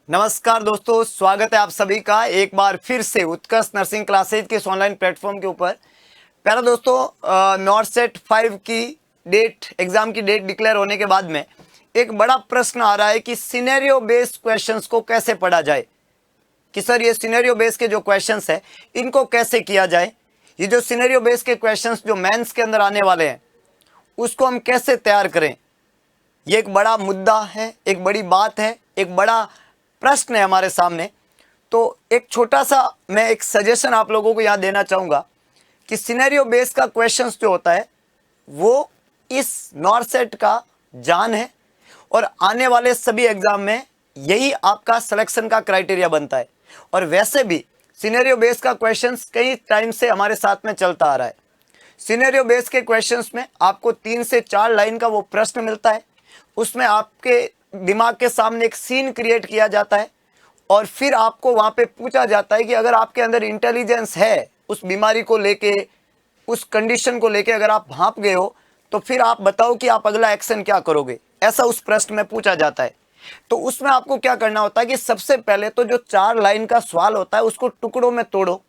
नमस्कार दोस्तों, स्वागत है आप सभी का एक बार फिर से उत्कर्ष नर्सिंग क्लासेज के इस ऑनलाइन प्लेटफॉर्म के ऊपर। प्यारा दोस्तों, नॉर्थ सेट 5 की एग्जाम की डेट डिक्लेयर होने के बाद में एक बड़ा प्रश्न आ रहा है कि सिनेरियो बेस्ड क्वेश्चंस को कैसे पढ़ा जाए। कि सर ये सिनेरियो बेस्ड के जो क्वेश्चंस है इनको कैसे किया जाए। ये जो सिनेरियो बेस्ड के क्वेश्चंस जो मेंस के अंदर आने वाले हैं उसको हम कैसे तैयार करें। ये एक बड़ा मुद्दा है, एक बड़ी बात है, एक बड़ा प्रश्न है हमारे सामने। तो एक छोटा सा मैं एक सजेशन आप लोगों को यहाँ देना चाहूँगा कि सिनेरियो बेस्ड का क्वेश्चंस जो होता है वो इस नॉर्थ सेट का जान है और आने वाले सभी एग्जाम में यही आपका सिलेक्शन का क्राइटेरिया बनता है। और वैसे भी सिनेरियो बेस्ड का क्वेश्चंस कई टाइम से हमारे साथ में चलता आ रहा है। सिनेरियो बेस्ड के क्वेश्चंस में आपको 3 से 4 लाइन का वो प्रश्न मिलता है, उसमें आपके दिमाग के सामने एक सीन क्रिएट किया जाता है और फिर आपको वहां पे पूछा जाता है कि अगर आपके अंदर इंटेलिजेंस है उस बीमारी को लेके, उस कंडीशन को लेके, अगर आप भांप गए हो तो फिर आप बताओ कि आप अगला एक्शन क्या करोगे। ऐसा उस प्रश्न में पूछा जाता है। तो उसमें आपको क्या करना होता है कि सबसे पहले तो जो 4 लाइन का सवाल होता है उसको टुकड़ों में तोड़ो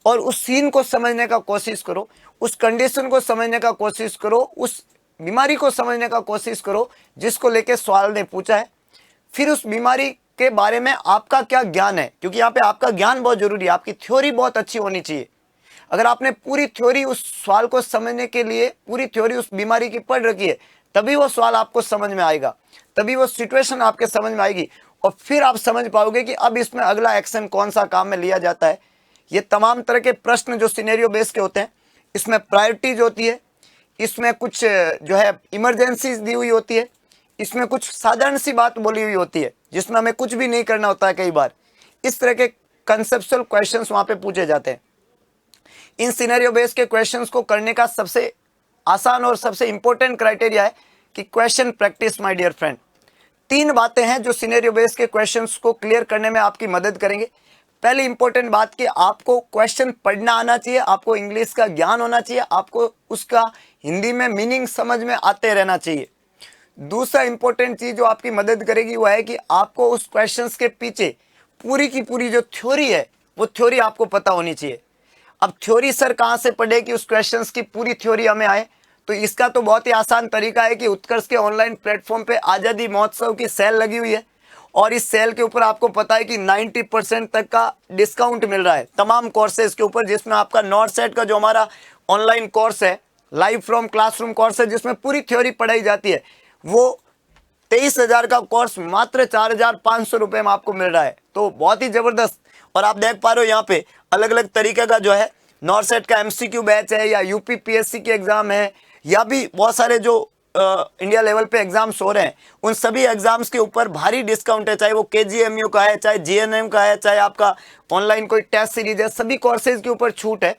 और उस सीन को समझने का कोशिश करो, उस कंडीशन को समझने का कोशिश करो, उस बीमारी को समझने का कोशिश करो जिसको लेके सवाल ने पूछा है। फिर उस बीमारी के बारे में आपका क्या ज्ञान है, क्योंकि यहाँ पे आपका ज्ञान बहुत जरूरी है, आपकी थ्योरी बहुत अच्छी होनी चाहिए। अगर आपने पूरी थ्योरी उस सवाल को समझने के लिए पूरी थ्योरी उस बीमारी की पढ़ रखी है तभी वो सवाल आपको समझ में आएगा, तभी वो सिचुएशन आपके समझ में आएगी और फिर आप समझ पाओगे कि अब इसमें अगला एक्शन कौन सा काम में लिया जाता है। ये तमाम तरह के प्रश्न जो सिनेरियो बेस्ड के होते हैं इसमें प्रायोरिटीज होती है, इसमें कुछ जो है इमरजेंसीज दी हुई होती है, इसमें कुछ साधारण सी बात बोली हुई होती है जिसमें हमें कुछ भी नहीं करना होता है। कई बार इस तरह के कंसेप्चुअल क्वेश्चंस वहां पे पूछे जाते हैं। इन सिनेरियो बेस्ड के क्वेश्चंस को करने का सबसे आसान और सबसे इंपॉर्टेंट क्राइटेरिया है कि question practice. My dear friend, 3 बातें हैं जो सिनेरियो बेस्ड के क्वेश्चंस को क्लियर करने में आपकी मदद करेंगे। पहली इंपॉर्टेंट बात कि आपको क्वेश्चन पढ़ना आना चाहिए, आपको इंग्लिश का ज्ञान होना चाहिए, आपको उसका हिंदी में मीनिंग समझ में आते रहना चाहिए। दूसरा इंपॉर्टेंट चीज जो आपकी मदद करेगी वो है कि आपको उस क्वेश्चंस के पीछे पूरी की पूरी जो थ्योरी है वो थ्योरी आपको पता होनी चाहिए। अब थ्योरी सर कहाँ से पढ़े कि उस क्वेश्चंस की पूरी थ्योरी हमें आए, तो इसका तो बहुत ही आसान तरीका है कि उत्कर्ष के ऑनलाइन प्लेटफॉर्म पे आज़ादी महोत्सव की सेल लगी हुई है और इस सेल के ऊपर आपको पता है कि 90% तक का डिस्काउंट मिल रहा है तमाम कोर्सेज के ऊपर, जिसमें आपका नॉर्थ सेट का जो हमारा ऑनलाइन कोर्स है, लाइव फ्रॉम क्लासरूम कोर्स है, जिसमें पूरी थ्योरी पढ़ाई जाती है, वो 23,000 का कोर्स मात्र 4,500 रुपये में आपको मिल रहा है। तो बहुत ही जबरदस्त। और आप देख पा रहे हो यहाँ पे अलग अलग तरीके का जो है नॉर्थ सेट का MCQ बैच है या UPPSC के एग्जाम है या भी बहुत सारे जो इंडिया लेवल पे एग्जाम्स हो रहे हैं उन सभी एग्जाम्स के ऊपर भारी डिस्काउंट है, चाहे वो KGMU का है, चाहे GNM का है, चाहे आपका ऑनलाइन कोई टेस्ट सीरीज है, सभी कोर्सेज के ऊपर छूट है।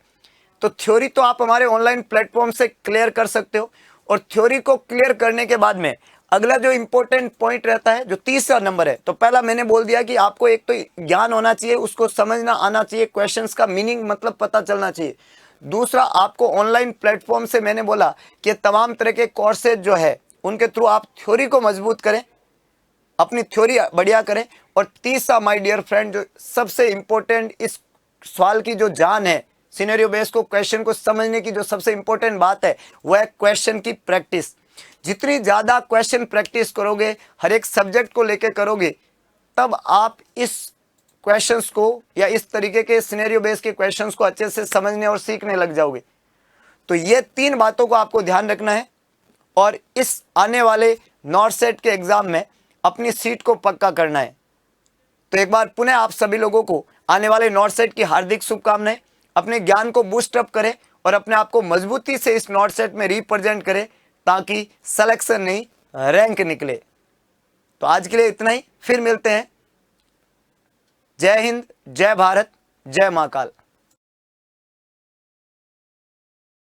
तो थ्योरी तो आप हमारे ऑनलाइन प्लेटफॉर्म से क्लियर कर सकते हो और थ्योरी को क्लियर करने के बाद में अगला जो इंपॉर्टेंट पॉइंट रहता है, जो तीसरा नंबर है, तो पहला मैंने बोल दिया कि आपको एक तो ज्ञान होना चाहिए, उसको समझना आना चाहिए, क्वेश्चंस का मीनिंग मतलब पता चलना चाहिए। दूसरा, आपको ऑनलाइन प्लेटफॉर्म से मैंने बोला कि तमाम तरह के कोर्सेज जो है उनके थ्रू आप थ्योरी को मजबूत करें, अपनी थ्योरी बढ़िया करें। और तीसरा माय डियर फ्रेंड, जो सबसे इंपॉर्टेंट इस सवाल की जो जान है, सिनेरियो बेस्ड को क्वेश्चन को समझने की जो सबसे इंपॉर्टेंट बात है वो है क्वेश्चन की प्रैक्टिस। जितनी ज्यादा क्वेश्चन प्रैक्टिस करोगे, हर एक सब्जेक्ट को लेके करोगे, तब आप इस क्वेश्चंस को या इस तरीके के सिनेरियो बेस्ड के क्वेश्चंस को अच्छे से समझने और सीखने लग जाओगे। तो ये 3 बातों को आपको ध्यान रखना है और इस आने वाले नॉर्थ सेट के एग्जाम में अपनी सीट को पक्का करना है। तो एक बार पुनः आप सभी लोगों को आने वाले नॉर्थ सेट की हार्दिक शुभकामनाएं। अपने ज्ञान को बूस्ट अप करें और अपने आप को मजबूती से इस नॉर्थ सेट में रिप्रेजेंट करें ताकि सिलेक्शन नहीं, रैंक निकले। तो आज के लिए इतना ही, फिर मिलते हैं। जय हिंद, जय भारत, जय महाकाल।